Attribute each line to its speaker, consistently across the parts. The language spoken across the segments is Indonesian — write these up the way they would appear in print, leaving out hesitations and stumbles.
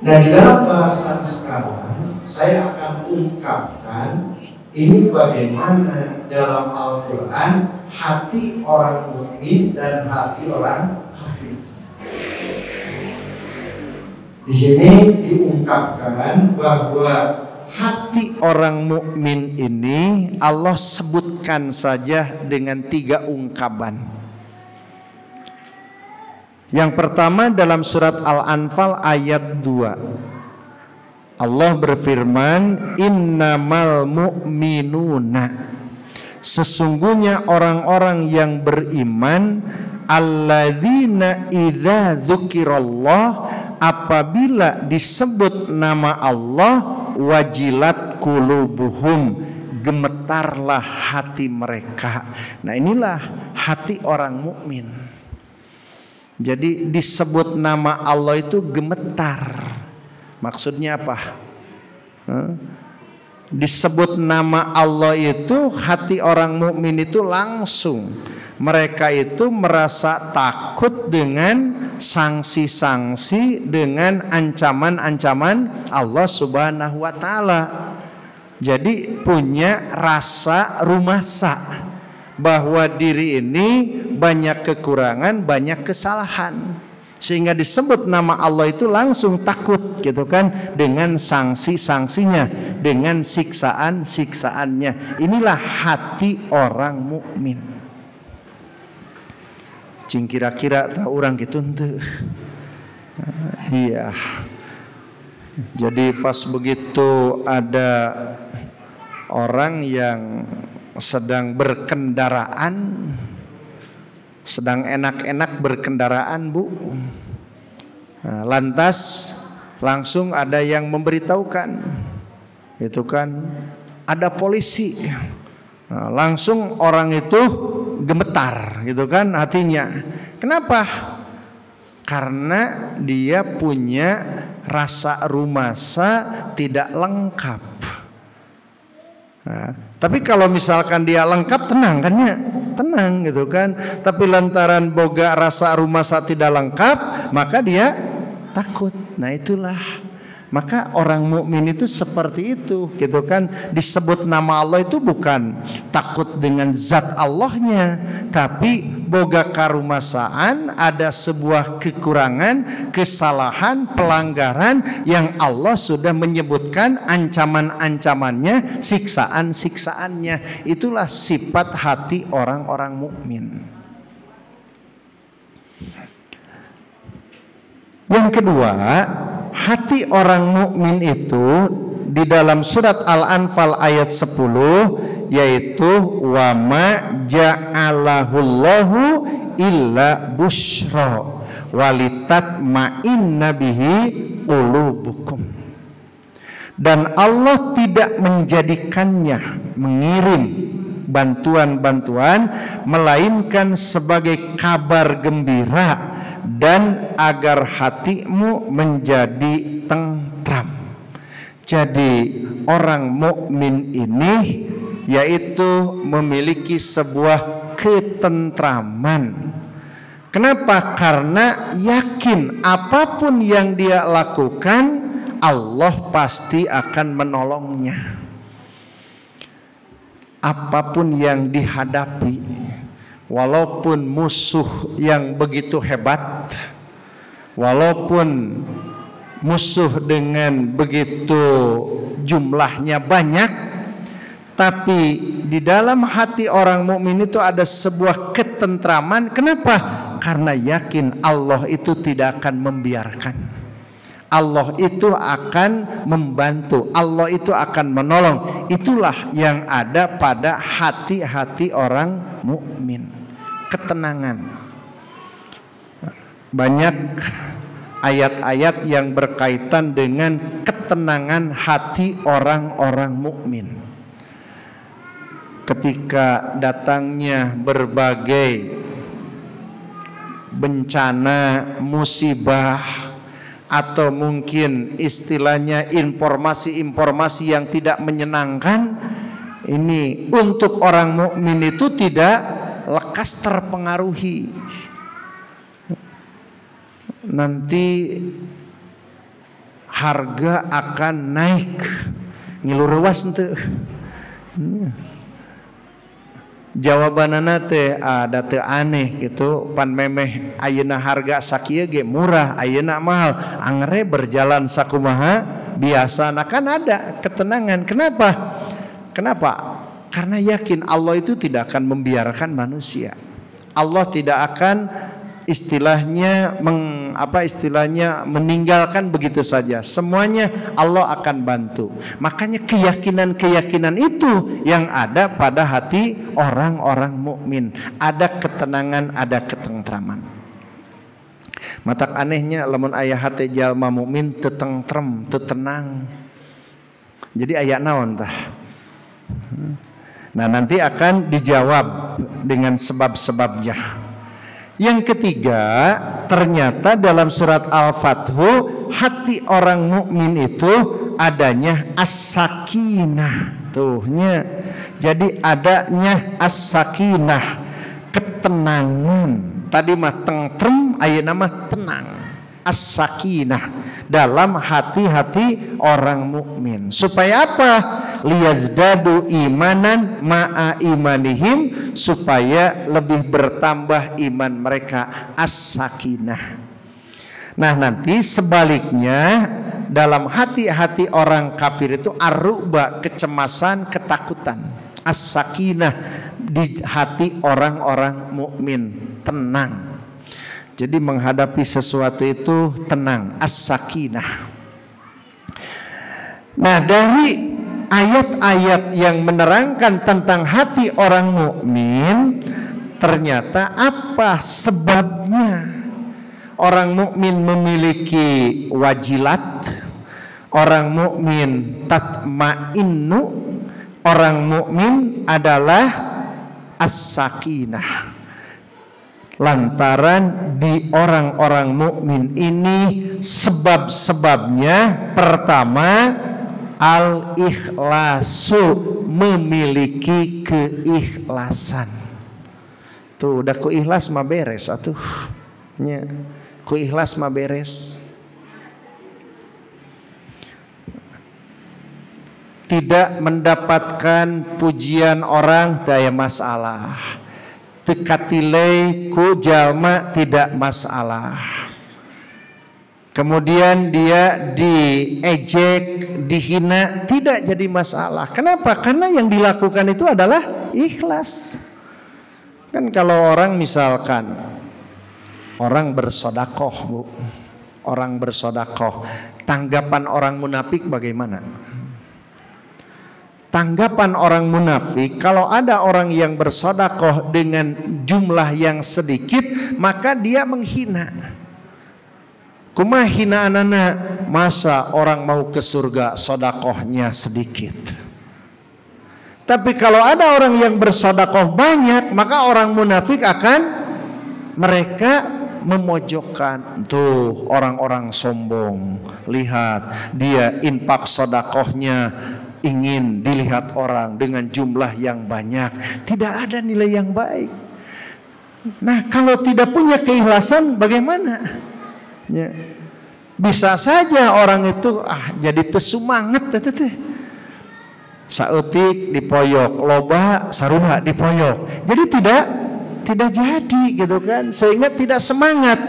Speaker 1: Nah, di dalam bahasan sekarang saya akan ungkapkan ini bagaimana dalam Al-Quran hati orang mukmin dan hati orang kafir. Di sini diungkapkan bahwa hati orang mukmin ini Allah sebutkan saja dengan 3 ungkapan. Yang pertama dalam surat Al-Anfal ayat 2. Allah berfirman, innamal mu'minuna, sesungguhnya orang-orang yang beriman, alladzina idza dzukirallah, apabila disebut nama Allah, wajilat qulubuhum, gemetarlah hati mereka. Nah, inilah hati orang mukmin. Jadi disebut nama Allah itu gemetar. Maksudnya apa? Disebut nama Allah itu hati orang mukmin itu langsung, mereka itu merasa takut dengan sanksi-sanksi, dengan ancaman-ancaman Allah Subhanahu wa taala. Jadi punya rasa rumasa bahwa diri ini banyak kekurangan, banyak kesalahan, sehingga disebut nama Allah itu langsung takut gitu kan, dengan sanksi-sanksinya, dengan siksaan-siksaannya. Inilah hati orang mukmin. Cing kira-kira tahu orang gitu ente. Iya. Jadi pas begitu ada orang yang sedang berkendaraan, sedang enak-enak berkendaraan, Bu. Nah, lantas langsung ada yang memberitahukan, itu kan ada polisi. Nah, langsung orang itu gemetar, gitu kan hatinya. Kenapa? Karena dia punya rasa rumasa tidak lengkap. Nah, tapi kalau misalkan dia lengkap, tenang kan ya, tenang gitu kan. Tapi lantaran boga rasa rumasa tidak lengkap, maka dia takut. Nah, itulah, maka orang mukmin itu seperti itu gitu kan. Disebut nama Allah itu bukan takut dengan zat Allahnya, tapi boga karumasaan, ada sebuah kekurangan, kesalahan, pelanggaran yang Allah sudah menyebutkan ancaman-ancamannya, siksaan-siksaannya. Itulah sifat hati orang-orang mukmin. Yang kedua, hati orang mukmin itu di dalam surat Al-Anfal ayat 10, yaitu wa ma ja'alahullahu illa busyra walitatma'inna bihi qulubukum. Dan Allah tidak menjadikannya, mengirim bantuan-bantuan, melainkan sebagai kabar gembira dan agar hatimu menjadi tentram. Jadi orang mukmin ini yaitu memiliki sebuah ketentraman. Kenapa? Karena yakin apapun yang dia lakukan, Allah pasti akan menolongnya. Apapun yang dihadapi, walaupun musuh yang begitu hebat, walaupun musuh dengan begitu jumlahnya banyak, tapi di dalam hati orang mukmin itu ada sebuah ketentraman. Kenapa? Karena yakin Allah itu tidak akan membiarkan, Allah itu akan membantu, Allah itu akan menolong. Itulah yang ada pada hati-hati orang mukmin, ketenangan. Banyak ayat-ayat yang berkaitan dengan ketenangan hati orang-orang mukmin. Ketika datangnya berbagai bencana, musibah, atau mungkin istilahnya informasi-informasi yang tidak menyenangkan, ini untuk orang mukmin itu tidak lekas terpengaruhi. Nanti harga akan naik. Ngilu reuas henteu. Jawabanana teh ada teu aneh gitu, pan memeh ayeuna harga sakieu ge murah, ayeuna mahal, angre berjalan sakumaha biasa. Nah kan ada ketenangan. Kenapa? Karena yakin Allah itu tidak akan membiarkan manusia. Allah tidak akan istilahnya meninggalkan begitu saja. Semuanya Allah akan bantu. Makanya keyakinan itu yang ada pada hati orang-orang mukmin. Ada ketenangan, ada ketentraman. Matak anehnya lamun aya hati jalma mukmin teu tentrem, teu tenang. Jadi aya naon tah? Nah, nanti akan dijawab dengan sebab-sebabnya. Yang ketiga, ternyata dalam surat Al-Fathu hati orang mukmin itu adanya as-sakinah. Tuhnya. Jadi adanya as-sakinah, ketenangan. Tadi mah tentrem, ayeuna mah tenang. As-sakinah dalam hati-hati orang mukmin. Supaya apa? Liyazdadu imanan ma'a imanihim, supaya lebih bertambah iman mereka. As-sakinah. Nah nanti sebaliknya dalam hati-hati orang kafir itu ar-ru'ba, kecemasan, ketakutan. As-sakinah di hati orang-orang mukmin, tenang. Jadi menghadapi sesuatu itu tenang, as-sakinah. Nah dari ayat-ayat yang menerangkan tentang hati orang mukmin, ternyata apa sebabnya orang mukmin memiliki wajilat, orang mukmin tatma'innu, orang mukmin adalah as-sakinah. Lantaran di orang-orang mukmin ini sebab-sebabnya pertama al-ikhlasu, memiliki keikhlasan. Tuh udah ku ikhlas mah beres atuh. Nya, ku ikhlas mah beres. Tidak mendapatkan pujian orang daya masalah. Tekatilei ku jalma tidak masalah. Kemudian dia diejek, dihina, tidak jadi masalah. Kenapa? Karena yang dilakukan itu adalah ikhlas. Kan kalau orang misalkan orang bersodakoh, Bu, orang bersodakoh, tanggapan orang munafik bagaimana? Tanggapan orang munafik, kalau ada orang yang bersodakoh dengan jumlah yang sedikit, maka dia menghina. Kumaha hinaanana, masa orang mau ke surga sodakohnya sedikit. Tapi kalau ada orang yang bersodakoh banyak, maka orang munafik akan mereka memojokkan. Tuh orang-orang sombong, lihat dia infak sodakohnya ingin dilihat orang dengan jumlah yang banyak, tidak ada nilai yang baik. Nah kalau tidak punya keikhlasan bagaimana? Ya, bisa saja orang itu jadi tersumangat teteh. Saeutik dipoyok, loba saruha dipoyok. Jadi tidak jadi gitu kan, sehingga tidak semangat.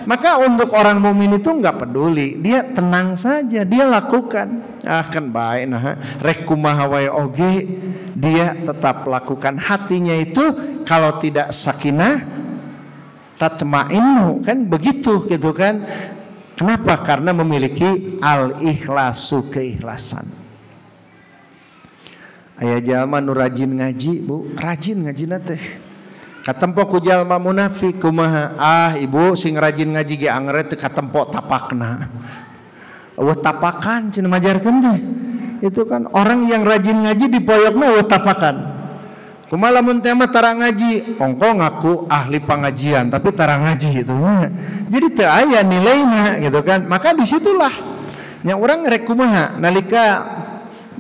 Speaker 1: Maka untuk orang mukmin itu nggak peduli, dia tenang saja, dia lakukan. Kan baik, nah rek kumaha wae oge, dia tetap lakukan. Hatinya itu kalau tidak sakinah, tatma'innu, kan begitu gitu kan. Kenapa? Karena memiliki al-ikhlasu, keikhlasan. Aya jalma nu rajin ngaji, Bu, rajin ngajina teh. Katempo ku jalma munafik kumaha? Ibu sing rajin ngaji ge angre teu katempo tapakna. Eueuh tapakan cenah majarkeun teh. Itu kan orang yang rajin ngaji dipoyokna eueuh tapakan. Kumaha lamun teh mah tara ngaji, ongko ngaku ahli pangajian tapi tara ngaji itu. Jadi teu aya nilaina gitu kan. Maka disitulah nya urang rek kumaha nalika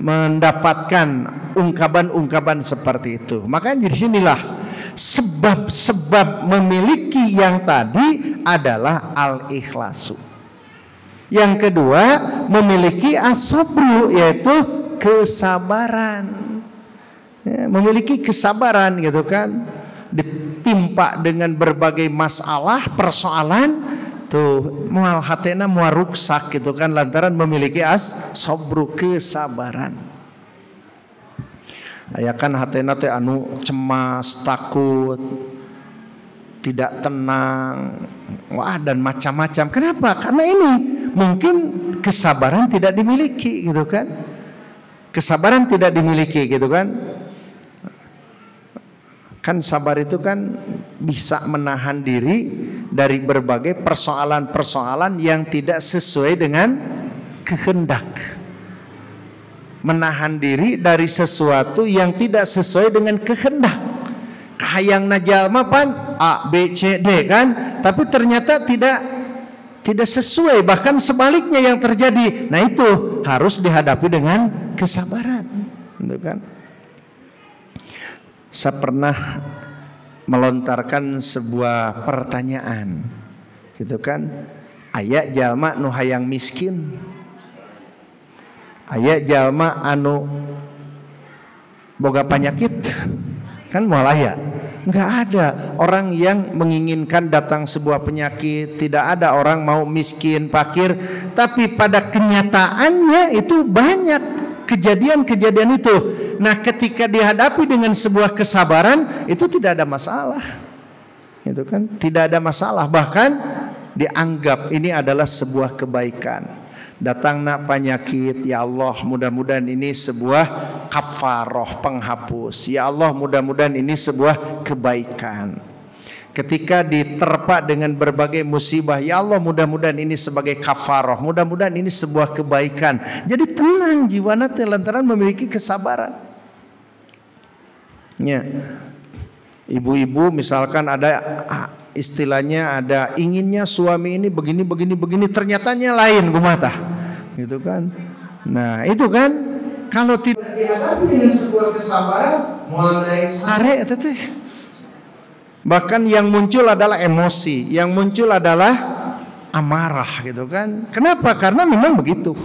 Speaker 1: mendapatkan ungkapan-ungkapan seperti itu. Maka di sinilah sebab-sebab memiliki yang tadi adalah al-ikhlasu. Yang kedua, memiliki as-sabru, yaitu kesabaran. Ya, memiliki kesabaran gitu kan. Ditimpa dengan berbagai masalah, persoalan, tuh mual hatena mual ruksak gitu kan, lantaran memiliki as-sabru, kesabaran. Aya kan hatena teh anu cemas, takut, tidak tenang, wah dan macam-macam. Kenapa? Karena ini mungkin kesabaran tidak dimiliki gitu kan. Kesabaran tidak dimiliki gitu kan. Kan sabar itu kan bisa menahan diri dari berbagai persoalan-persoalan yang tidak sesuai dengan kehendak. Menahan diri dari sesuatu yang tidak sesuai dengan kehendak. Hayang jalma pan A, B, C, D kan, tapi ternyata tidak sesuai, bahkan sebaliknya yang terjadi. Nah itu harus dihadapi dengan kesabaran, gitu kan. Saya pernah melontarkan sebuah pertanyaan, gitu kan. Aya jalma nu hayang miskin, aya jalma anu boga penyakit, kan moal aya. Enggak ada orang yang menginginkan datang sebuah penyakit, tidak ada orang mau miskin, fakir, tapi pada kenyataannya itu banyak kejadian-kejadian itu. Nah, ketika dihadapi dengan sebuah kesabaran, itu tidak ada masalah. Itu kan tidak ada masalah, bahkan dianggap ini adalah sebuah kebaikan. Datang nak penyakit, ya Allah mudah-mudahan ini sebuah kafaroh, penghapus. Ya Allah mudah-mudahan ini sebuah kebaikan. Ketika diterpa dengan berbagai musibah, ya Allah mudah-mudahan ini sebagai kafaroh, mudah-mudahan ini sebuah kebaikan. Jadi tenang jiwana lantaran memiliki kesabaran. Ya. Ibu-ibu misalkan ada istilahnya ada inginnya suami ini begini, ternyatanya lain kumata, gitu kan. Nah itu kan kalau tidak dihadapi dengan sebuah kesabaran, mulai sare itu teh. Bahkan yang muncul adalah emosi, yang muncul adalah amarah, gitu kan. Kenapa? Karena memang begitu.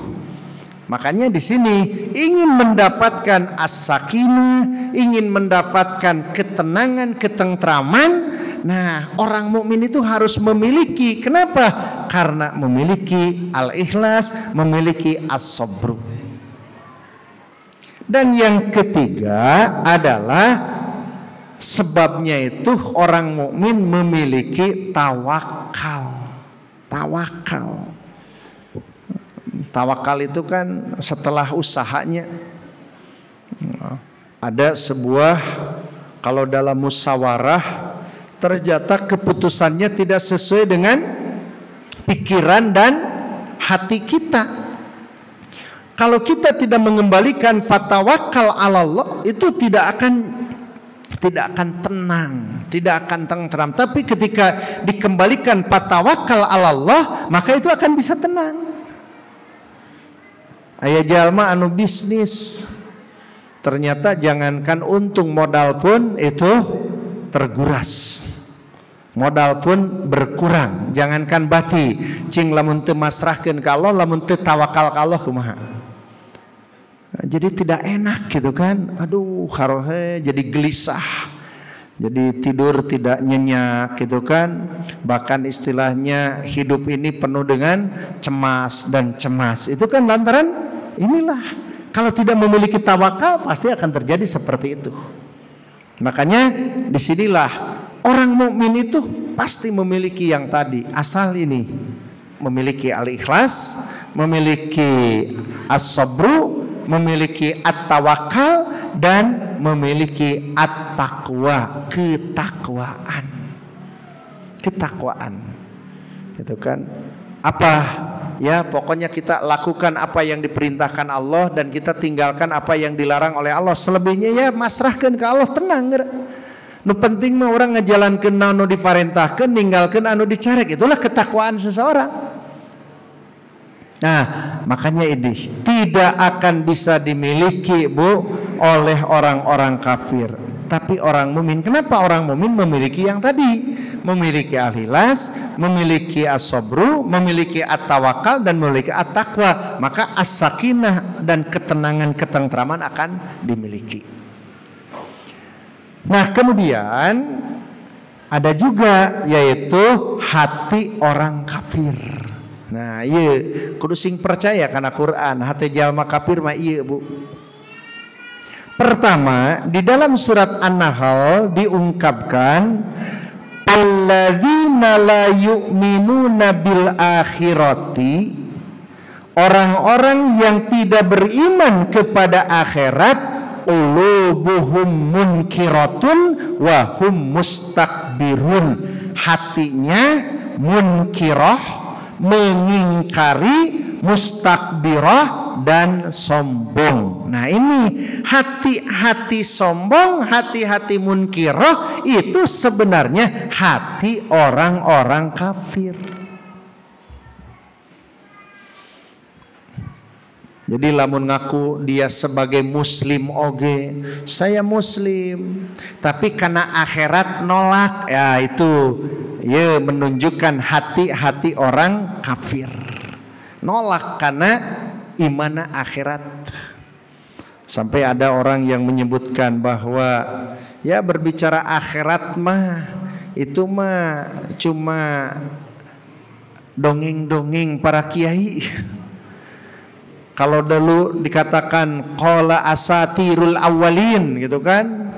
Speaker 1: Makanya di sini ingin mendapatkan as-sakinah, ingin mendapatkan ketenangan, ketentraman. Nah, orang mukmin itu harus memiliki. Kenapa? Karena memiliki al-ikhlas, memiliki as-sabru. Dan yang ketiga adalah sebabnya itu orang mukmin memiliki tawakal. Tawakal itu kan setelah usahanya. Ada sebuah, kalau dalam musyawarah ternyata keputusannya tidak sesuai dengan pikiran dan hati kita. Kalau kita tidak mengembalikan fatawakal ala Allah, itu tidak akan tenang, tidak akan tentram. Tapi ketika dikembalikan fatawakal ala Allah, maka itu akan bisa tenang. Aya jalma anu bisnis, ternyata jangankan untung, modal pun itu terguras, modal pun berkurang. Jangankan bati, cing lamun teu masrahkeun ka Allah, lamun teu tawakal ka Allah kumaha. Jadi tidak enak gitu kan. Aduh harohe jadi gelisah, jadi tidur tidak nyenyak gitu kan. Bahkan istilahnya hidup ini penuh dengan cemas dan cemas. Itu kan lantaran inilah, kalau tidak memiliki tawakal pasti akan terjadi seperti itu. Makanya disinilah orang mukmin itu pasti memiliki yang tadi, asal ini memiliki al-ikhlas, memiliki as-sabru, memiliki at-tawakal, dan memiliki at-taqwa, ketakwaan. Gitu kan? Apa? Ya pokoknya kita lakukan apa yang diperintahkan Allah dan kita tinggalkan apa yang dilarang oleh Allah. Selebihnya ya masrahkan ke Allah, tenang. Nu penting mah orang ngejalankeun anu diparentahkeun, ninggalkeun anu dicarek. Itulah ketakwaan seseorang. Nah, makanya ini tidak akan bisa dimiliki, Bu, oleh orang-orang kafir. Tapi orang mukmin. Kenapa orang mukmin memiliki yang tadi? memiliki al-ikhlas, memiliki as-sabru, memiliki at-tawakal, dan memiliki at-taqwa, maka as-sakinah dan ketenangan, ketentraman akan dimiliki. Nah, kemudian ada juga yaitu hati orang kafir. Nah, iya kudu sing percaya karena Quran, hati jalma kafir mah iya, Bu. Pertama, di dalam surat An-Nahl diungkapkan alladzina la yu'minuna bil akhirati, orang-orang yang tidak beriman kepada akhirat, qulubuhum munkiratun wa hum mustakbirun, hatinya munkirah, mengingkari, mustakbirah, dan sombong. Nah, ini hati-hati sombong, hati-hati munkirah itu sebenarnya hati orang-orang kafir. Jadi lamun ngaku dia sebagai muslim oge, saya muslim, tapi karena akhirat nolak, ya itu ya menunjukkan hati-hati orang kafir. Nolak karena iman akhirat. Sampai ada orang yang menyebutkan bahwa ya berbicara akhirat mah itu mah cuma dongeng-dongeng para kiai. Kalau dulu dikatakan qala asatirul awwalin gitu kan,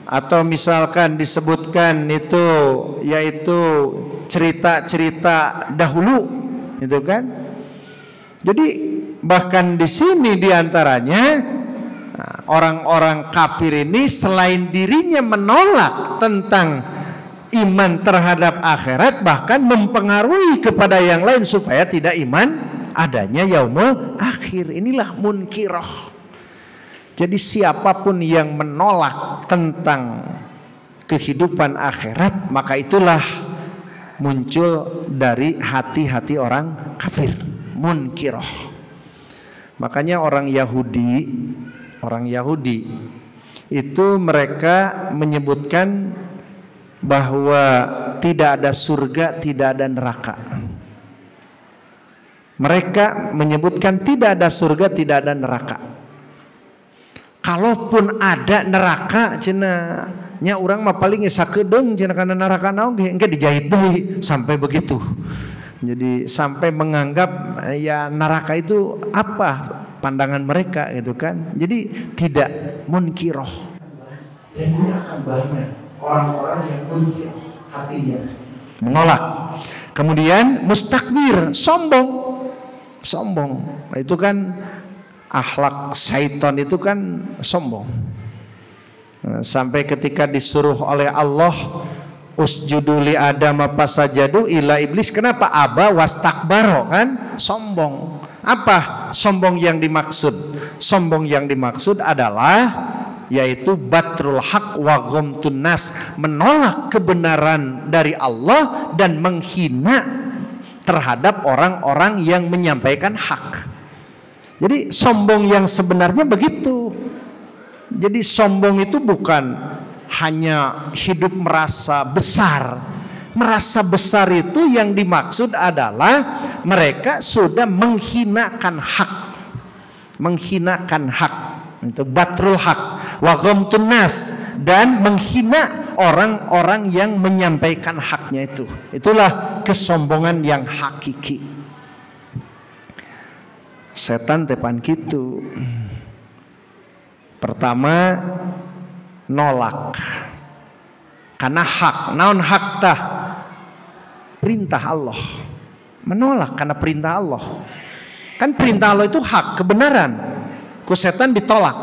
Speaker 1: atau misalkan disebutkan itu yaitu cerita-cerita dahulu gitu kan. Jadi bahkan di sini diantaranya orang-orang kafir ini selain dirinya menolak tentang iman terhadap akhirat, bahkan mempengaruhi kepada yang lain supaya tidak iman adanya yaumul akhir. Inilah munkirah. Jadi siapapun yang menolak tentang kehidupan akhirat, maka itulah muncul dari hati-hati orang kafir, munkirah. Makanya orang Yahudi itu mereka menyebutkan bahwa tidak ada surga, tidak ada neraka. Mereka menyebutkan tidak ada surga, tidak ada neraka. Kalaupun ada neraka, cenah nya urang mah paling sakedeung cenah kana neraka naon ge engke dijahit deui, sampai begitu. Jadi sampai menganggap ya neraka itu apa pandangan mereka gitu kan. Jadi tidak munkirah. Dan ini akan banyak orang-orang yang munkirah hatinya, menolak. Kemudian mustakbir, sombong. Nah, itu kan akhlak syaitan, itu kan sombong. Nah, sampai ketika disuruh oleh Allah usjudu li Adam fasajadu ila iblis, kenapa aba wastakbaro, kan sombong. Apa sombong yang dimaksud? Sombong yang dimaksud adalah yaitu batrul haq wa ghamtun nas, menolak kebenaran dari Allah dan menghina terhadap orang-orang yang menyampaikan hak. Jadi sombong yang sebenarnya begitu. Jadi sombong itu bukan hanya hidup merasa besar. Merasa besar itu yang dimaksud adalah mereka sudah menghinakan hak. Menghinakan hak. Itu batrul haq wa ghamtun nas, dan menghina orang-orang yang menyampaikan haknya itu. Itulah kesombongan yang hakiki. Setan tepan kitu. Pertama nolak karena hak. Naon hak tah? Perintah Allah. Menolak karena perintah Allah. Kan perintah Allah itu hak, kebenaran. Ku setan ditolak.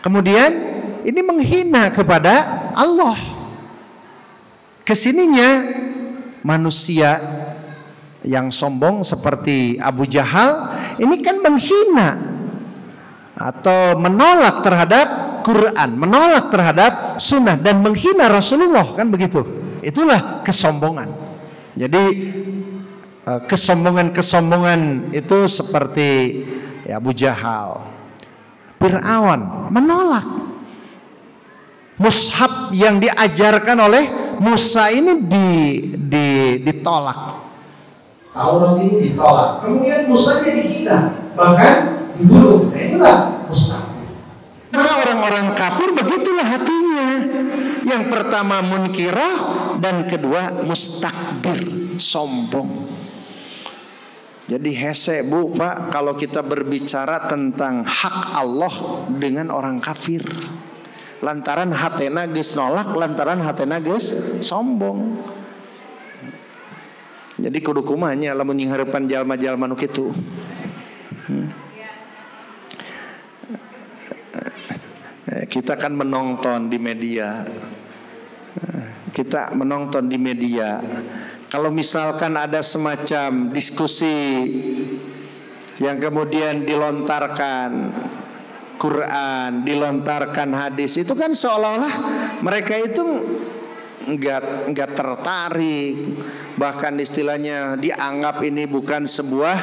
Speaker 1: Kemudian ini menghina kepada Allah. Kesininya manusia yang sombong seperti Abu Jahal ini kan menghina atau menolak terhadap Quran, menolak terhadap sunnah, dan menghina Rasulullah, kan begitu. Itulah kesombongan. Jadi kesombongan itu seperti ya Abu Jahal, Fir'aun menolak mushaf yang diajarkan oleh Musa ini ditolak.
Speaker 2: Taurat ini ditolak. Kemudian Musa dihina, bahkan dibunuh. Nah, inilah mustakbir.
Speaker 1: Maka orang-orang kafir begitulah hatinya. Yang pertama munkirah dan kedua mustakbir, sombong. Jadi hese Bu Pak kalau kita berbicara tentang hak Allah dengan orang kafir. Lantaran hatena geus nolak, lantaran hatena geus sombong. Jadi kudu kumaha nya lamun nyinghareupan jalma-jalma nu kitu. Kita kan menonton di media. Kita menonton di media. Kalau misalkan ada semacam diskusi yang kemudian dilontarkan Quran, dilontarkan hadis, itu kan seolah-olah mereka itu enggak tertarik, bahkan istilahnya dianggap ini bukan sebuah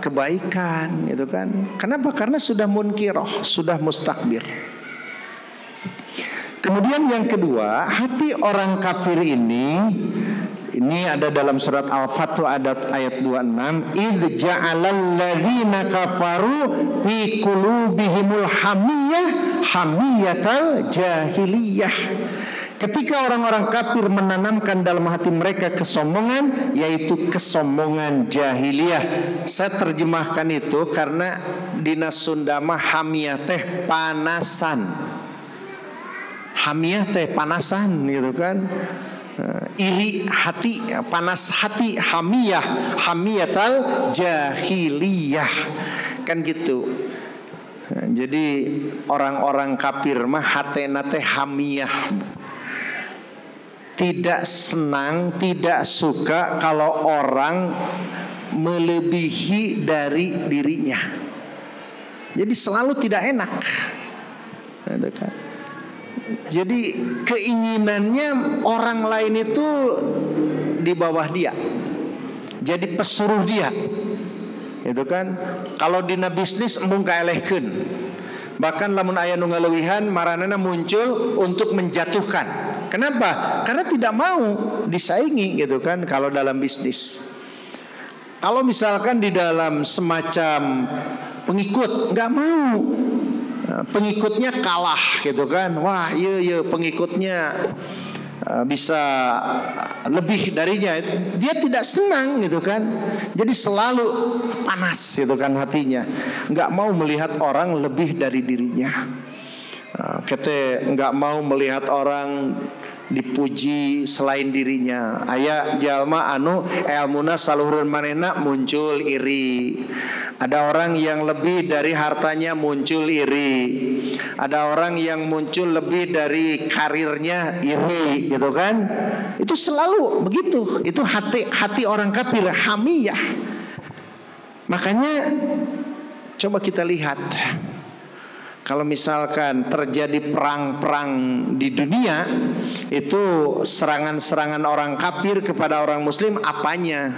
Speaker 1: kebaikan, gitu kan? Kenapa? Karena sudah munkiroh, sudah mustakbir. Kemudian yang kedua, hati orang kafir ini ada dalam surat Al-Fathu ayat 26, idz ja'alal ladzina kafaru fi qulubihimul hamiyatal jahiliyah. Ketika orang-orang kafir menanamkan dalam hati mereka kesombongan, yaitu kesombongan jahiliyah. Saya terjemahkan itu karena dina Sunda mah hamiyah teh panasan. Hamiyah teh panasan gitu kan. Iri hati, panas hati, hamiyatal jahiliyah kan gitu. Jadi orang-orang kafir mah hatena teh hamiyah, tidak senang, tidak suka kalau orang melebihi dari dirinya. Jadi selalu tidak enak, gitu kan. Jadi keinginannya orang lain itu di bawah dia, jadi pesuruh dia, itu kan. Kalau dina bisnis embung kaelehkeun, bahkan lamun aya nu ngaleuwihan maranana muncul untuk menjatuhkan. Kenapa? Karena tidak mau disaingi, gitu kan. Kalau dalam bisnis, kalau misalkan di dalam semacam pengikut nggak mau, pengikutnya kalah, gitu kan. Wah, iya pengikutnya bisa lebih darinya, dia tidak senang, gitu kan. Jadi selalu panas, gitu kan hatinya, nggak mau melihat orang lebih dari dirinya. Kita nggak mau melihat orang dipuji selain dirinya. Aya jalma anu elmuna saluhureun manehna muncul iri. Ada orang yang lebih dari hartanya muncul iri. Ada orang yang muncul lebih dari karirnya iri, gitu kan. Itu selalu begitu. Itu hati orang kafir, hamiyah. Makanya coba kita lihat, kalau misalkan terjadi perang-perang di dunia, itu serangan-serangan orang kafir kepada orang muslim, apanya?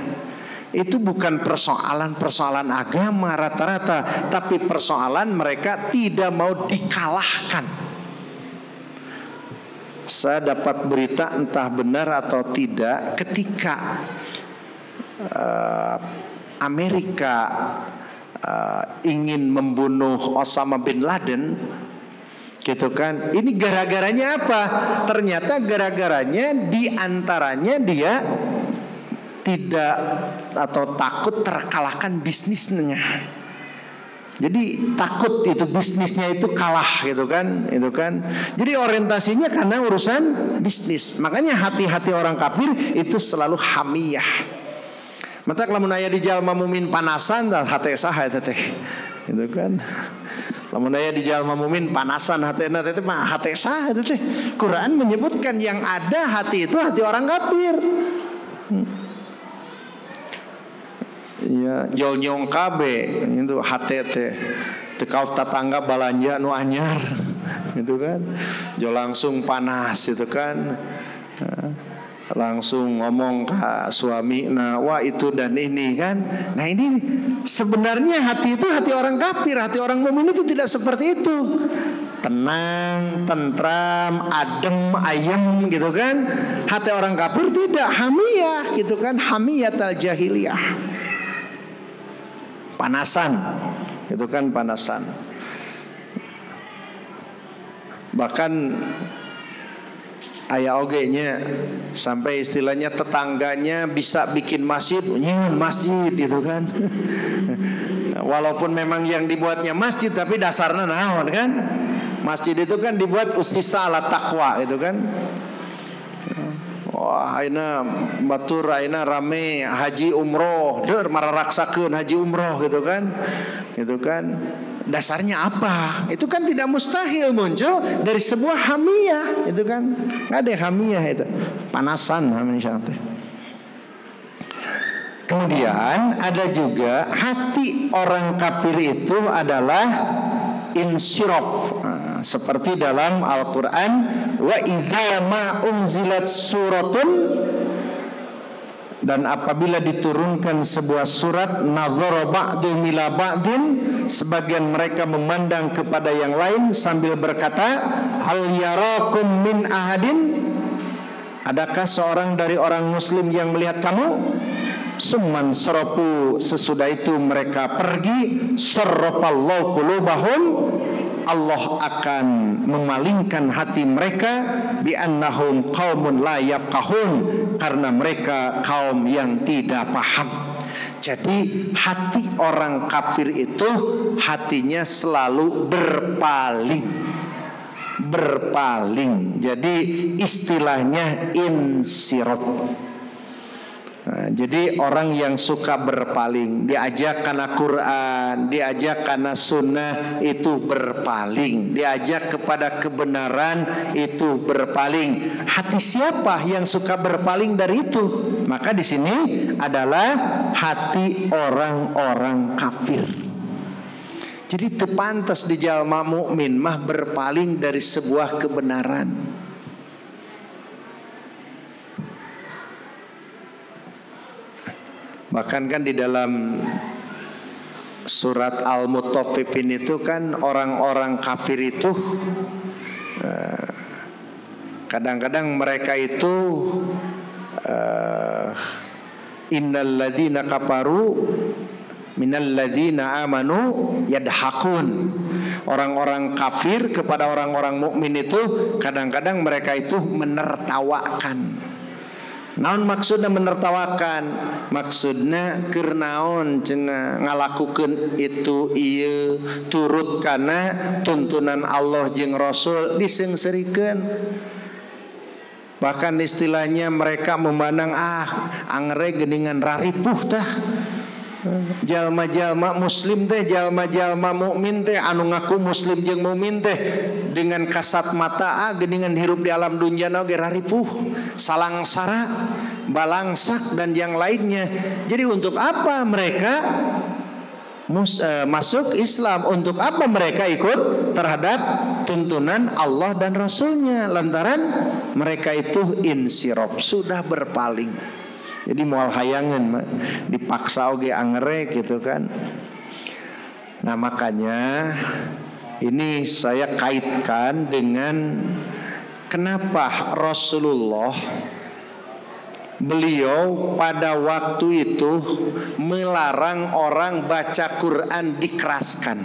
Speaker 1: Itu bukan persoalan agama rata-rata, tapi persoalan mereka tidak mau dikalahkan. Saya dapat berita entah benar atau tidak, ketika Amerika ingin membunuh Osama bin Laden, gitu kan. Ini gara-garanya apa? Ternyata gara-garanya diantaranya dia tidak atau takut terkalahkan bisnisnya. Jadi takut itu bisnisnya itu kalah, gitu kan, itu kan. Jadi orientasinya karena urusan bisnis. Makanya hati-hati orang kafir itu selalu hamiyah. Mata lamun aya di jalma mumin panasan tah hate saha eta teh, gitu kan. Lamun aya di jalma mumin panasan hatena teh mah hate saha eta teh. Quran menyebutkan yang ada hati itu hati orang kafir. Ya, jol nyong kabe itu hate teh. Teu kaot tatangga balanja nu anyar, gitu kan. Jol langsung panas, gitu kan. langsung ngomong ke suami, nah wah itu dan ini kan. Nah ini sebenarnya hati itu hati orang kafir. Hati orang mukmin itu tidak seperti itu. Tenang, tentram, adem, ayem gitu kan. Hati orang kafir tidak, hamiyah gitu kan, hamiyatul jahiliyah. Panasan gitu kan, panasan. Bahkan aya oge-nya sampai istilahnya tetangganya bisa bikin masjid, nyeun masjid gitu kan. Walaupun memang yang dibuatnya masjid tapi dasarnya naon kan? Masjid itu kan dibuat usisa ala taqwa gitu kan. Wah, ayeuna batur ayeuna rame haji umroh, deur mararaksakeun haji umroh gitu kan. Gitu kan. Dasarnya apa? Itu kan tidak mustahil muncul dari sebuah hamiyah, itu kan. Nggak ada hamiyah itu, panasan hamiyah. Kemudian ada juga hati orang kafir itu adalah insiraf. Seperti dalam Al-Quran, wa idza ma unzilat suratun, dan apabila diturunkan sebuah surat, nazara ba'dhum ila ba'din, sebagian mereka memandang kepada yang lain sambil berkata, hal yarakum min ahadin, adakah seorang dari orang muslim yang melihat kamu? Summan sarafu, sesudah itu mereka pergi, sarrafallahu qulubahum, Allah akan memalingkan hati mereka, bi annahum qaumun la yafqahun, karena mereka kaum yang tidak paham. Jadi hati orang kafir itu hatinya selalu berpaling. Berpaling. Jadi istilahnya insiraf. Nah, jadi orang yang suka berpaling, diajak karena Quran, diajak karena sunnah, itu berpaling. Diajak kepada kebenaran, itu berpaling. Hati siapa yang suka berpaling dari itu? Maka di sini adalah hati orang-orang kafir. Jadi tepantas di jalma mukmin mah berpaling dari sebuah kebenaran. Bahkan kan di dalam surat Al-Mutaffifin itu kan orang-orang kafir itu kadang-kadang mereka itu innal ladzina kafaru minal ladzina amanu yadhakun. Orang-orang kafir kepada orang-orang mukmin itu kadang-kadang mereka itu menertawakan. Naon maksudnya menertawakan? Maksudnya keur naon cenah ngalakukeun itu ieu turut kana tuntunan Allah jeung Rasul disengseureikeun. Bahkan istilahnya mereka memandang angere geuningan raripuh tah. Jalma-jalma muslim teh, jalma-jalma mukmin teh anu ngaku muslim jeung mukmin teh dengan kasat mata geuningan hirup di alam dunya oge raripuh, salangsara, balangsak dan yang lainnya. Jadi untuk apa mereka masuk Islam? Untuk apa mereka ikut terhadap tuntunan Allah dan Rasulnya? Lantaran mereka itu insiraf, sudah berpaling. Jadi moal hayangan dipaksa oge angere gitu kan. Nah makanya ini saya kaitkan dengan kenapa Rasulullah beliau pada waktu itu melarang orang baca Quran dikeraskan.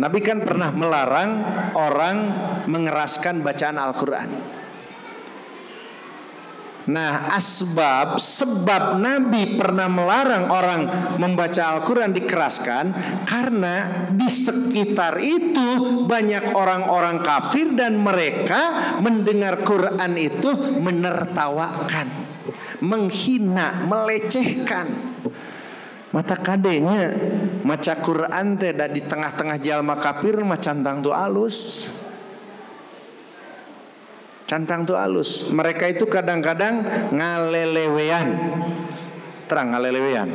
Speaker 1: Nabi kan pernah melarang orang mengeraskan bacaan Al-Quran. Nah, sebab Nabi pernah melarang orang membaca Al-Quran dikeraskan karena di sekitar itu banyak orang-orang kafir dan mereka mendengar Quran itu menertawakan, menghina, melecehkan. Mata kadenya maca Quran teh da di tengah-tengah jalma kafir mah cantang tu alus. Cantang tu alus. Mereka itu kadang-kadang ngalelewean. Terang ngalelewean.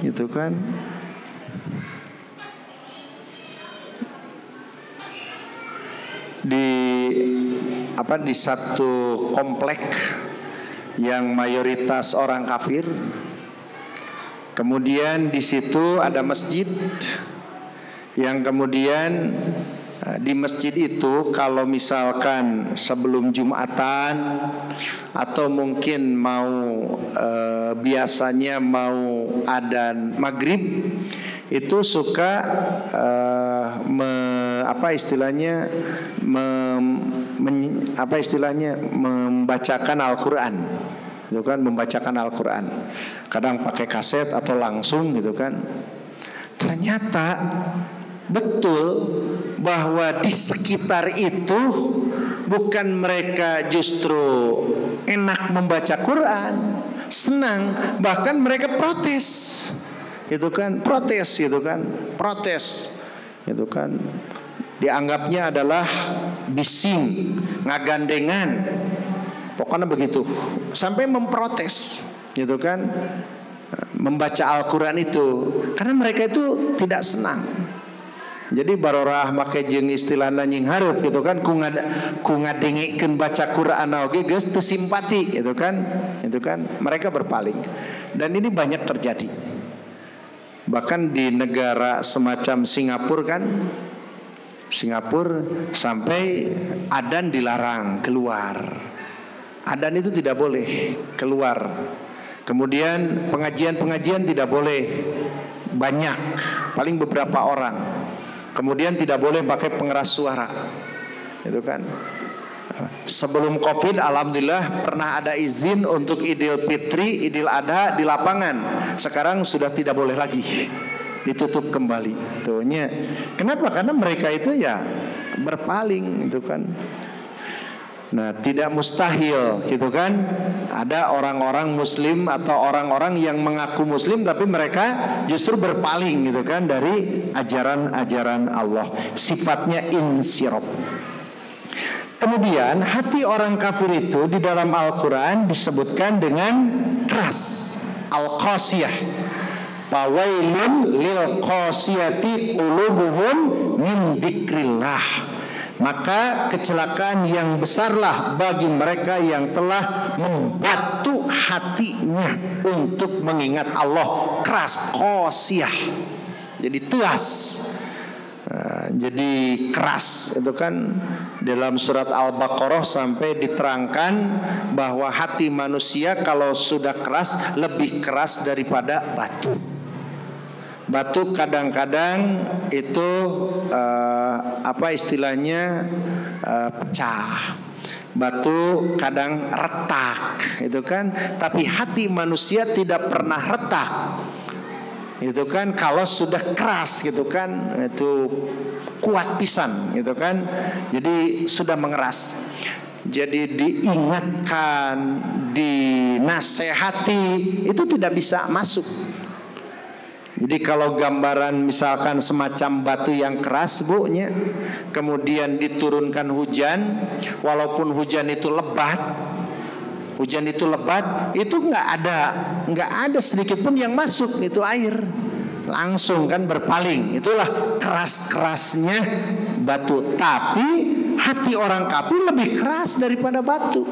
Speaker 1: Gitu kan. Di di satu komplek yang mayoritas orang kafir. Kemudian di situ ada masjid yang kemudian di masjid itu kalau misalkan sebelum Jumatan atau mungkin biasanya mau adzan maghrib itu suka membacakan Al-Quran, itu kan, membacakan Al-Quran. Kadang pakai kaset atau langsung gitu kan. Ternyata betul bahwa di sekitar itu bukan mereka justru enak membaca Quran, senang, bahkan mereka protes. Gitu kan, protes gitu kan, gitu kan, dianggapnya adalah bising, ngagandengan, pokoknya begitu, sampai memprotes, gitu kan, membaca Al-Quran itu, karena mereka itu tidak senang. Jadi barorah make jeung istilah nying hareup gitu kan, ku ngadengikeun baca Quran oge geus teu simpati gitu kan, mereka berpaling, dan ini banyak terjadi. Bahkan di negara semacam Singapura kan, Singapura sampai adzan dilarang keluar. Adzan itu tidak boleh keluar. Kemudian pengajian tidak boleh banyak, paling beberapa orang. Kemudian tidak boleh pakai pengeras suara. Itu kan. Sebelum Covid, alhamdulillah pernah ada izin untuk Idul Fitri, Idul Adha di lapangan. Sekarang sudah tidak boleh lagi, ditutup kembali. Tuhnya, kenapa? Karena mereka itu ya berpaling, itu kan. Nah, tidak mustahil, gitu kan. Ada orang-orang Muslim atau orang-orang yang mengaku Muslim tapi mereka justru berpaling, gitu kan, dari ajaran-ajaran Allah. Sifatnya insirop. Kemudian hati orang kafir itu di dalam Al-Quran disebutkan dengan keras, Al-Qasiyah. Fawailun lil qasiyati qulubuhum min dzikrillah. Maka kecelakaan yang besarlah bagi mereka yang telah membatu hatinya untuk mengingat Allah. Keras, qasiyah. Jadi tegas. Jadi keras, itu kan dalam surat Al-Baqarah sampai diterangkan bahwa hati manusia kalau sudah keras lebih keras daripada batu. Batu kadang-kadang itu pecah. Batu kadang retak, itu kan. Tapi hati manusia tidak pernah retak. Itu kan, kalau sudah keras gitu kan, itu kuat pisan gitu kan. Jadi sudah mengeras. Jadi diingatkan, dinasehati, itu tidak bisa masuk. Jadi kalau gambaran misalkan semacam batu yang keras, Bu, kemudian diturunkan hujan, walaupun hujan itu lebat, itu nggak ada sedikit pun yang masuk itu air, langsung kan berpaling. Itulah keras-kerasnya batu. Tapi hati orang kafir lebih keras daripada batu.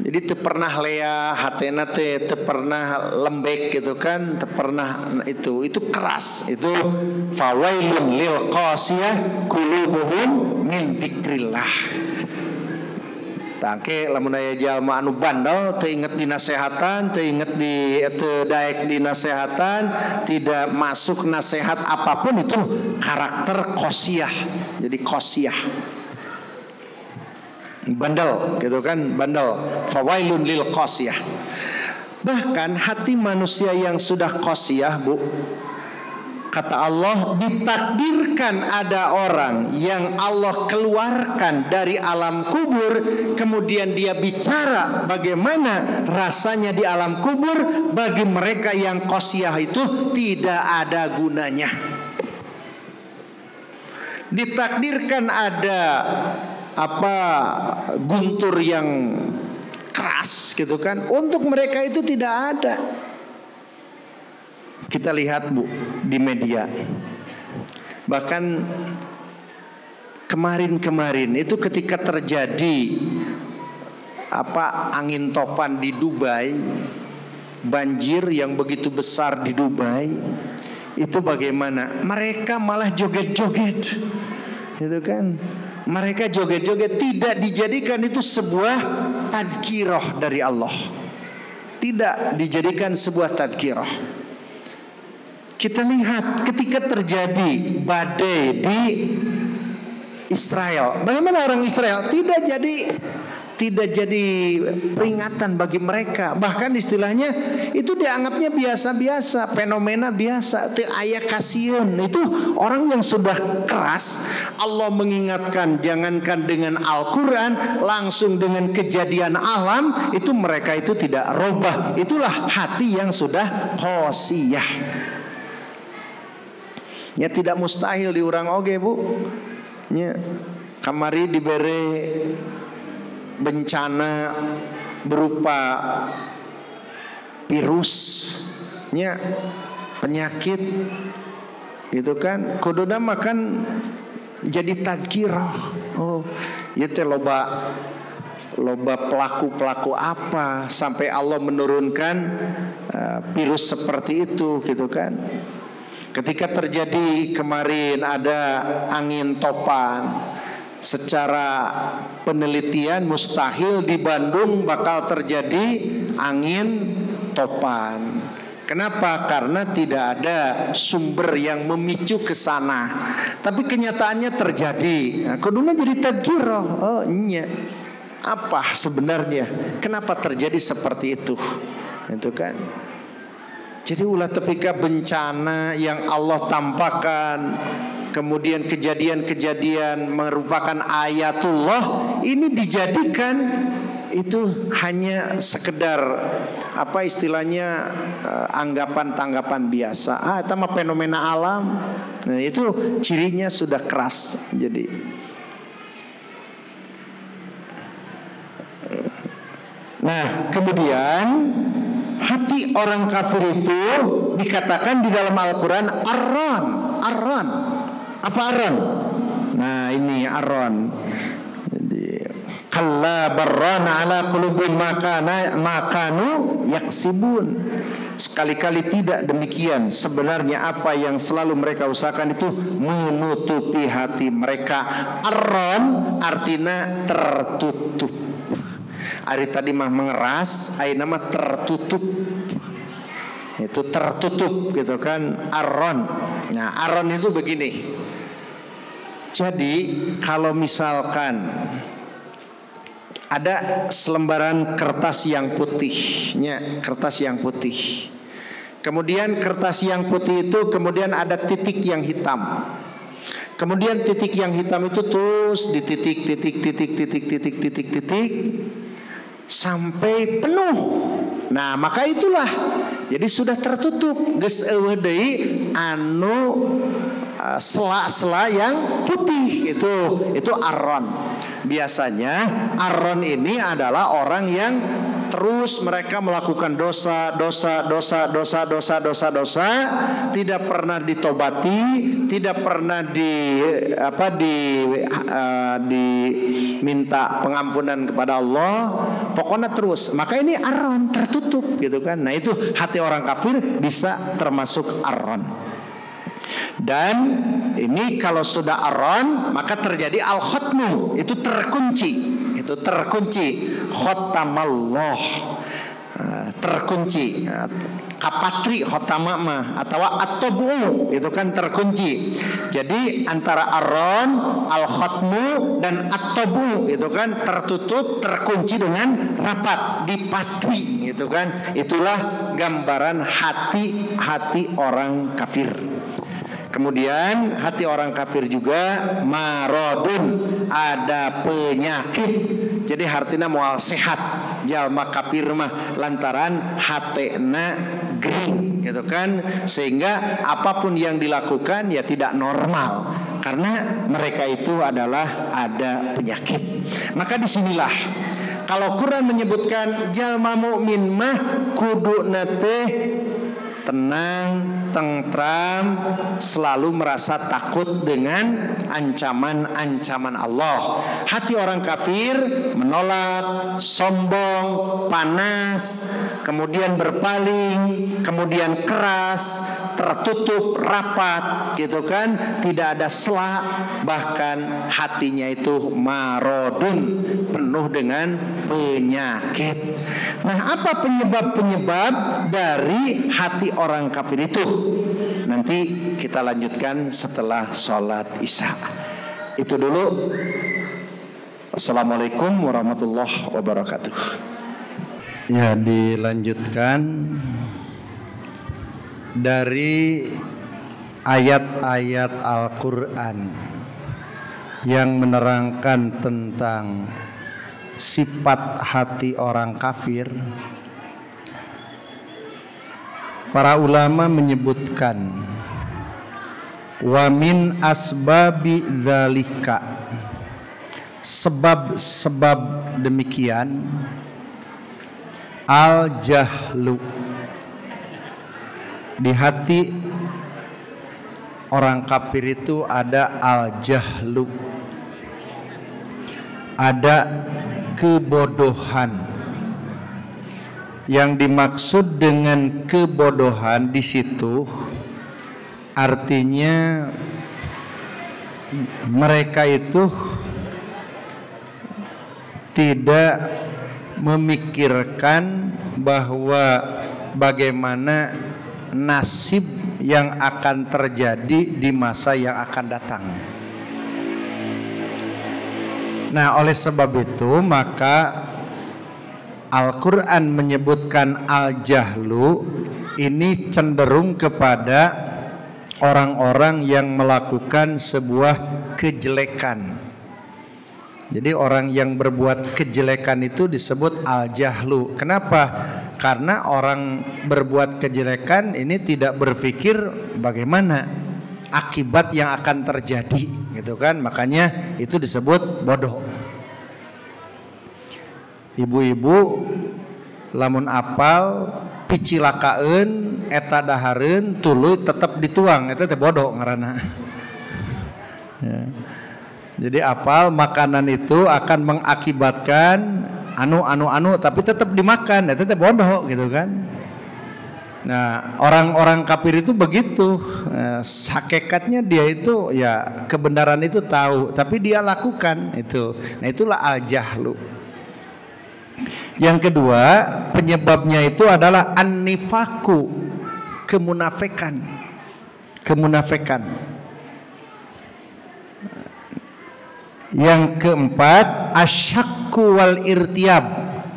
Speaker 1: Jadi teu pernah lea hatena teh, teu pernah lembek gitu kan, teu pernah itu keras. Itu fawailun lil qasiyah qulubuhum min dzikrillah. Tangke lamun aya jalma anu bandel teu inget dinasehatan, teu inget teu daek dinasehatan, tidak masuk nasihat apapun, itu karakter qasiyah. Jadi qasiyah, bandel gitu kan, bandel. Fawailun lil qasiyah. Bahkan hati manusia yang sudah qasiyah, Bu, kata Allah, ditakdirkan ada orang yang Allah keluarkan dari alam kubur, kemudian dia bicara bagaimana rasanya di alam kubur. Bagi mereka yang qasiyah itu tidak ada gunanya. Ditakdirkan ada guntur yang keras gitu kan, untuk mereka itu tidak ada. Kita lihat, Bu, di media, bahkan kemarin itu ketika terjadi angin topan di Dubai, banjir yang begitu besar di Dubai, itu bagaimana? Mereka malah joget-joget, gitu kan? Mereka joget-joget, tidak dijadikan itu sebuah tadkirah dari Allah, tidak dijadikan sebuah tadkirah. Kita lihat ketika terjadi badai di Israel, bagaimana orang Israel? Tidak jadi peringatan bagi mereka. Bahkan istilahnya itu dianggapnya biasa-biasa, fenomena biasa. Teu aya kasieun. Itu orang yang sudah keras, Allah mengingatkan, jangankan dengan Al-Quran, langsung dengan kejadian alam, itu mereka itu tidak robah. Itulah hati yang sudah qasiyah. Ya tidak mustahil diurang oge, Bu. Ya kamari dibere bencana berupa virusnya, penyakit, gitu kan? Kuduna makan jadi tadkirah. Oh, ya teh loba pelaku apa sampai Allah menurunkan virus seperti itu, gitu kan? Ketika terjadi kemarin ada angin topan, secara penelitian mustahil di Bandung bakal terjadi angin topan. Kenapa? Karena tidak ada sumber yang memicu ke sana. Tapi kenyataannya terjadi. Nah, kudunya jadi tadkirah. Oh, iya. Apa sebenarnya? Kenapa terjadi seperti itu? Itu kan. Jadi ulah tepika bencana yang Allah tampakkan, kemudian kejadian-kejadian merupakan ayatullah, ini dijadikan itu hanya sekedar apa istilahnya anggapan-tanggapan biasa. Itu mah fenomena alam. Nah, itu cirinya sudah keras. Jadi nah, kemudian hati orang kafir itu dikatakan di dalam Al-Quran arron. Apa arron? Nah ini arron. Jadi kalla barrana ala qulubihim makanu yaksibun. Sekali-kali tidak demikian. Sebenarnya apa yang selalu mereka usahakan itu menutupi hati mereka. Arron artinya tertutup. Ari tadi mah mengeras, ari nama tertutup. Itu tertutup gitu kan, arron. Nah, arron itu begini. Jadi kalau misalkan ada selembaran kertas yang putihnya, kertas yang putih. Kemudian kertas yang putih itu kemudian ada titik yang hitam. Kemudian titik yang hitam itu terus dititik sampai penuh. Nah, maka itulah jadi sudah tertutup. Geus eueuh deui anu sela-sela yang putih itu arron. Biasanya arron ini adalah orang yang terus mereka melakukan dosa, tidak pernah ditobati, tidak pernah diminta pengampunan kepada Allah, pokoknya terus. Maka ini arron, tertutup gitu kan. Nah, itu hati orang kafir bisa termasuk arron. Dan ini kalau sudah arron maka terjadi al-khatmu, itu terkunci. Itu terkunci, khotamallah, terkunci, kapatri khotama mah atau at-tabu itu kan terkunci. Jadi antara arron, al-khatmu dan at-tabu itu kan tertutup, terkunci dengan rapat, dipatri gitu kan. Itulah gambaran hati orang kafir. Kemudian hati orang kafir juga marodun, ada penyakit. Jadi hartina moal sehat jalma kafir mah lantaran hatena gering gitu kan, sehingga apapun yang dilakukan ya tidak normal karena mereka itu adalah ada penyakit. Maka disinilah kalau Quran menyebutkan jalma mukmin mah kudu nate tenang, tentram, selalu merasa takut dengan ancaman-ancaman Allah. Hati orang kafir menolak, sombong, panas, kemudian berpaling, kemudian keras, tertutup rapat, gitu kan, tidak ada sela, bahkan hatinya itu marodun, penuh dengan penyakit. Nah, apa penyebab-penyebab dari hati orang kafir itu? Nanti kita lanjutkan setelah sholat isya. Itu dulu. Assalamualaikum warahmatullahi wabarakatuh. Ya, dilanjutkan dari ayat-ayat Al-Quran yang menerangkan tentang sifat hati orang kafir. Para ulama menyebutkan wa min asbabi dzalika, sebab-sebab demikian, al jahlu, di hati orang kafir itu ada al jahlu, ada kebodohan. Yang dimaksud dengan kebodohan di situ artinya mereka itu tidak memikirkan bahwa bagaimana nasib yang akan terjadi di masa yang akan datang. Nah, oleh sebab itu maka Al-Quran menyebutkan al-jahlu ini cenderung kepada orang-orang yang melakukan sebuah kejelekan. Jadi orang yang berbuat kejelekan itu disebut al-jahlu. Kenapa? Karena orang berbuat kejelekan ini tidak berpikir bagaimana akibat yang akan terjadi, gitu kan? Makanya itu disebut bodoh. Ibu-ibu lamun apal picilakaeun eta dahareun tuluy tetep dituang, eta teh bodoh ngaranna. Ya. Jadi apal makanan itu akan mengakibatkan anu tapi tetap dimakan, eta teh bodoh, gitu kan. Nah, orang-orang kafir itu begitu. Hakikatnya dia itu ya kebenaran itu tahu, tapi dia lakukan itu. Nah, itulah al-jahlu. Yang kedua, penyebabnya itu adalah an-nifaku, kemunafikan. Yang keempat, asyakku wal irtiab,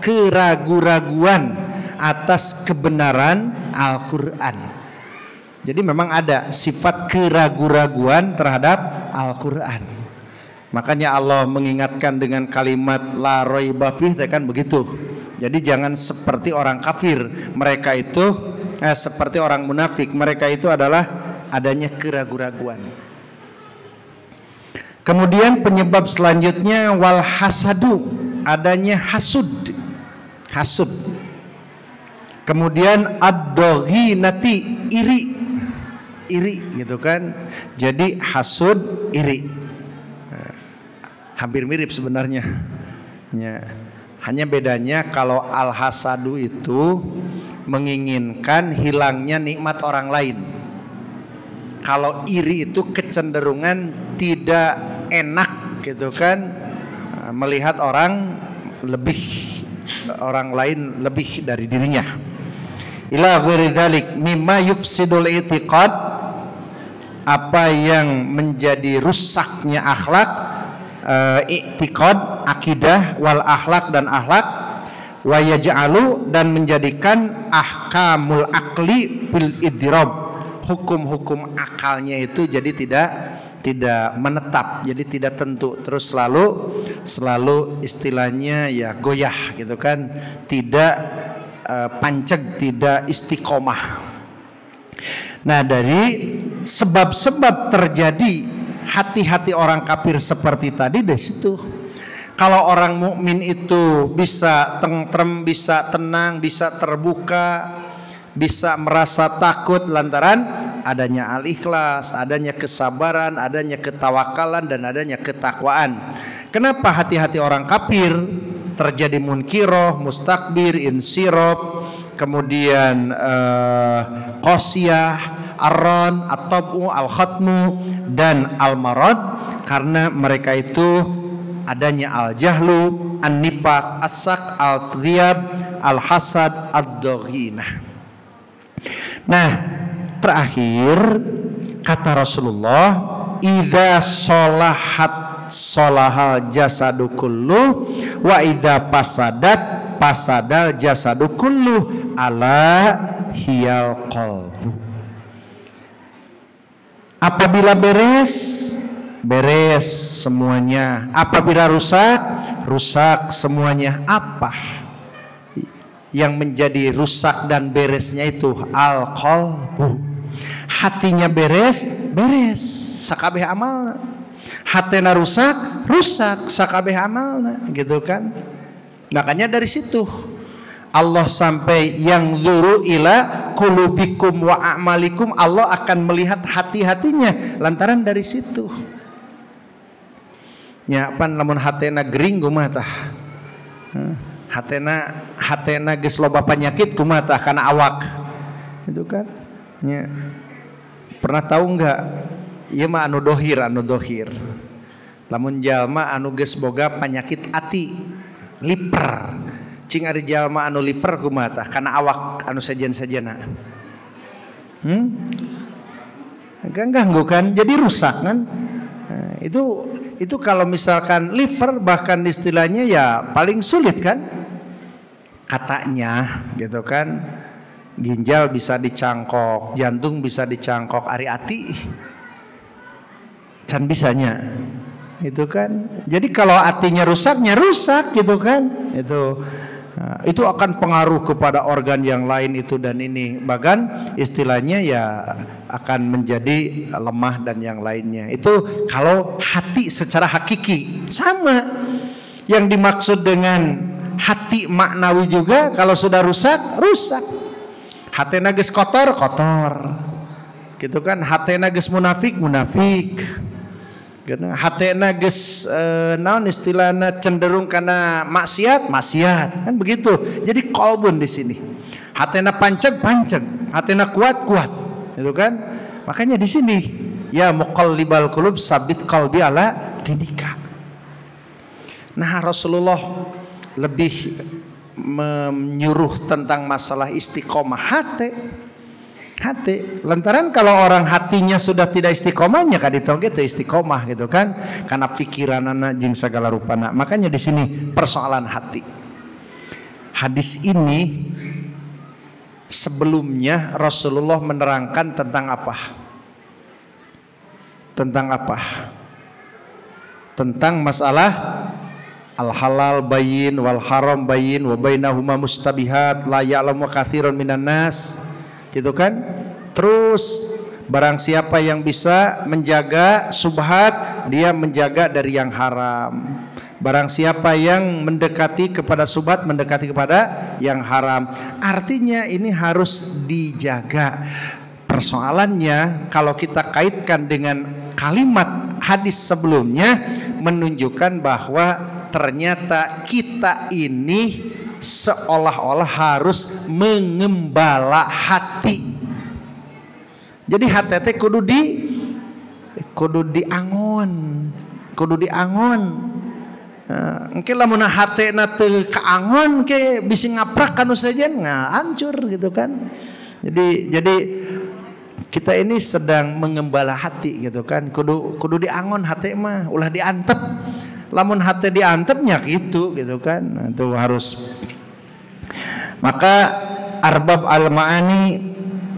Speaker 1: keragu-raguan atas kebenaran Al-Quran. Jadi memang ada sifat keragu-raguan terhadap Al-Quran. Makanya Allah mengingatkan dengan kalimat la raiba fih, kan begitu. Jadi jangan seperti orang kafir, mereka itu seperti orang munafik, mereka itu adalah adanya keragu-raguan. Kemudian penyebab selanjutnya wal hasadu, adanya hasud. Kemudian ad-doghinati, iri, gitu kan. Jadi hasud, iri. Hampir mirip sebenarnya. Ya. Hanya bedanya kalau al-hasadu itu menginginkan hilangnya nikmat orang lain. Kalau iri itu kecenderungan tidak enak, gitu kan, melihat orang lain lebih dari dirinya. Ila ghairi dzalik mimma yufsidul i'tiqad, apa yang menjadi rusaknya akhlak, i'tiqad, akidah, wal akhlak, dan akhlak, wa yaj'alu, dan menjadikan ahkamul akli bil idrob, hukum-hukum akalnya itu jadi tidak menetap, jadi tidak tentu, terus selalu istilahnya ya goyah, gitu kan, tidak panceg, tidak istiqomah. Nah, dari sebab-sebab terjadi hati-hati orang kafir seperti tadi dari situ. Kalau orang mukmin itu bisa tentrem, bisa tenang, bisa terbuka, bisa merasa takut lantaran adanya al-ikhlas, adanya kesabaran, adanya ketawakalan, dan adanya ketakwaan. Kenapa hati-hati orang kafir terjadi munkiroh, mustakbir, insirop, kemudian qasiyah, arron, at-tabu, al-khatmu, dan al-marad? Karena mereka itu adanya al-jahlu, an-nifaq, as-sak, al-thiyab, al-hasad, ad-daghinah. Nah, terakhir kata Rasulullah, idza sholahat sholahal jasadu kullu wa idza pasadat pasadal jasadu kullu ala hiyal qalbu. Apabila beres semuanya, apabila rusak semuanya. Apa yang menjadi rusak dan beresnya? Itu al-qalbu. Hatinya beres sakabeh amalna. Hatena rusak sakabeh amalna, gitu kan. Makanya dari situ Allah sampai yang zuru ila qulubikum wa a'malikum, Allah akan melihat hati-hatinya lantaran dari situ. Ya pan lamun hatena gering kumaha tah? Hatena geus loba penyakit kumaha tah kana awak. Itu kan. Ya. Pernah tahu enggak? Ieu mah anu dohir. Lamun jalma anu geus boga penyakit ati, liver. Cing ari jalma anu liver kumaha tah kana awak anu sajen-sajena. Ganggu kan? Jadi rusak kan? Nah, itu kalau misalkan liver bahkan istilahnya ya paling sulit kan? Katanya gitu kan. Ginjal bisa dicangkok, jantung bisa dicangkok, ari ati can bisanya. Itu kan. Jadi kalau hatinya rusaknya rusak gitu kan. Itu akan pengaruh kepada organ yang lain itu dan ini. Bahkan istilahnya ya akan menjadi lemah dan yang lainnya. Itu kalau hati secara hakiki. Sama yang dimaksud dengan hati maknawi juga, kalau sudah rusak. Hatena geus kotor gitu kan. Hatena geus munafik gitu. Hatena geus naon istilahna cenderung kana maksiat kan begitu. Jadi qalbun di sini. Hatena panceg, hatena kuat gitu kan. Makanya di sini ya muqallibal qulub sabit qalbi ala dinika. Nah, Rasulullah lebih menyuruh tentang masalah istiqomah hati. Lantaran kalau orang hatinya sudah tidak istiqomahnya kan ditoge teu istiqomah gitu kan, karena pikiranana jeung sagala rupana. Makanya di sini persoalan hati. Hadis ini sebelumnya Rasulullah menerangkan tentang apa? Tentang masalah al-halal bayin wal haram bayin wa bainahuma mustabihat la ya'lamu katsirun minan nas, gitu kan. Terus barang siapa yang bisa menjaga subhat, dia menjaga dari yang haram. Barang siapa yang mendekati kepada subhat, mendekati kepada yang haram. Artinya ini harus dijaga. Persoalannya kalau kita kaitkan dengan kalimat hadis sebelumnya, menunjukkan bahwa ternyata kita ini seolah-olah harus mengembala hati. Jadi hati teh kudu diangon. Engke lamun hatena teu kaangon ke bisi ngaprak kanu sajen hancur gitu kan. Jadi kita ini sedang mengembala hati gitu kan. Kudu diangon hati mah, ulah diantep. Lamun hati diantepnya gitu kan. Nah, itu harus. Maka Arbab al-Ma'ani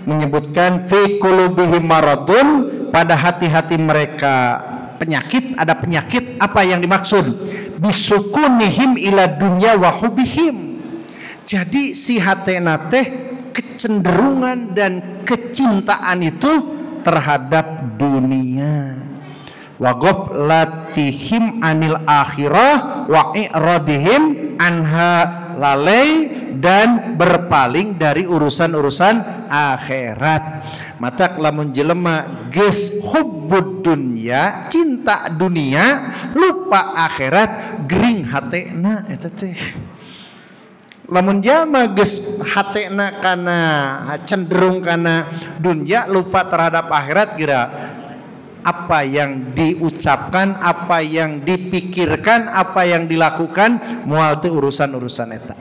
Speaker 1: menyebutkan fi qulubihim maradun, pada hati-hati mereka penyakit, ada penyakit. Apa yang dimaksud? Bisukunihim ila dunya wa hubihim. Jadi si hatena teh kecenderungan dan kecintaan itu terhadap dunia. Wa ghaflatihim anil akhirah wa i'radihim anha, lalai dan berpaling dari urusan-urusan akhirat. Mata lamun jelema geus hubbud dunya, cinta dunia, lupa akhirat, gering hatena eta teh. Lamun jalma geus hatena kana cenderung kana dunya, lupa terhadap akhirat, kira apa yang diucapkan, apa yang dipikirkan, apa yang dilakukan moal teu urusan-urusan eta.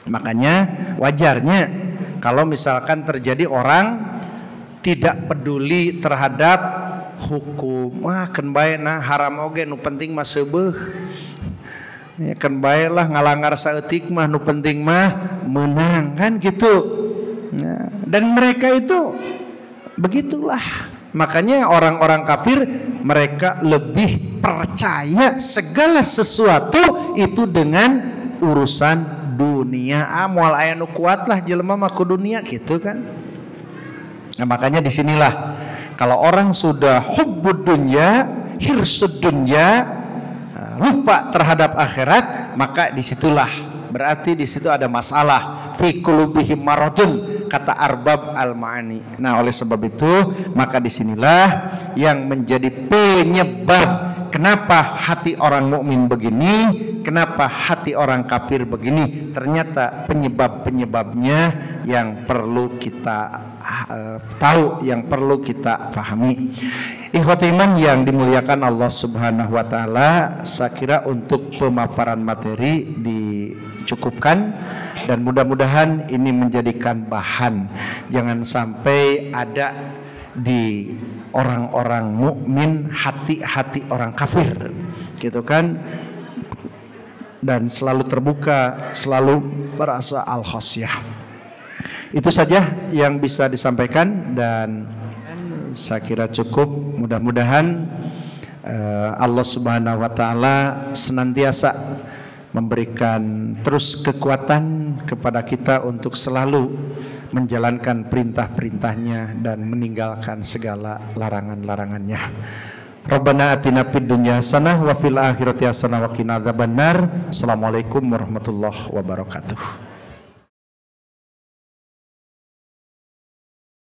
Speaker 1: Makanya wajarnya kalau misalkan terjadi orang tidak peduli terhadap hukum, wah keun bae nah haram oge nu penting mah seubeuh. Ya keun bae lah ngalanggar saeutik mah nu penting mah menang, kan gitu. Nah, dan mereka itu begitulah. Makanya orang-orang kafir mereka lebih percaya segala sesuatu itu dengan urusan dunia. Moal aya nu kuat lah jelema mah ku dunia gitu kan. Nah, makanya disinilah kalau orang sudah hubbud dunya, hirsud dunya, lupa terhadap akhirat, maka disitulah berarti di situ ada masalah. Fi qulubihim maradun, kata Arbab al-Ma'ani. Nah, oleh sebab itu maka disinilah yang menjadi penyebab kenapa hati orang mukmin begini, kenapa hati orang kafir begini. Ternyata penyebab-penyebabnya yang perlu kita tahu, yang perlu kita pahami. Ikhwati iman yang dimuliakan Allah Subhanahu wa taala, saya kira untuk pemaparan materi dicukupkan dan mudah-mudahan ini menjadikan bahan. Jangan sampai ada di orang-orang mukmin hati-hati orang kafir, gitu kan? Dan selalu terbuka, selalu merasa al-khasyah. Itu saja yang bisa disampaikan dan saya kira cukup. Mudah-mudahan Allah Subhanahu wa taala senantiasa memberikan terus kekuatan kepada kita untuk selalu menjalankan perintah-perintahnya dan meninggalkan segala larangan-larangannya. Rabbana atina fid dunya hasanah wa fil akhirati hasanah wa qina adzabannar. Assalamualaikum warahmatullahi wabarakatuh.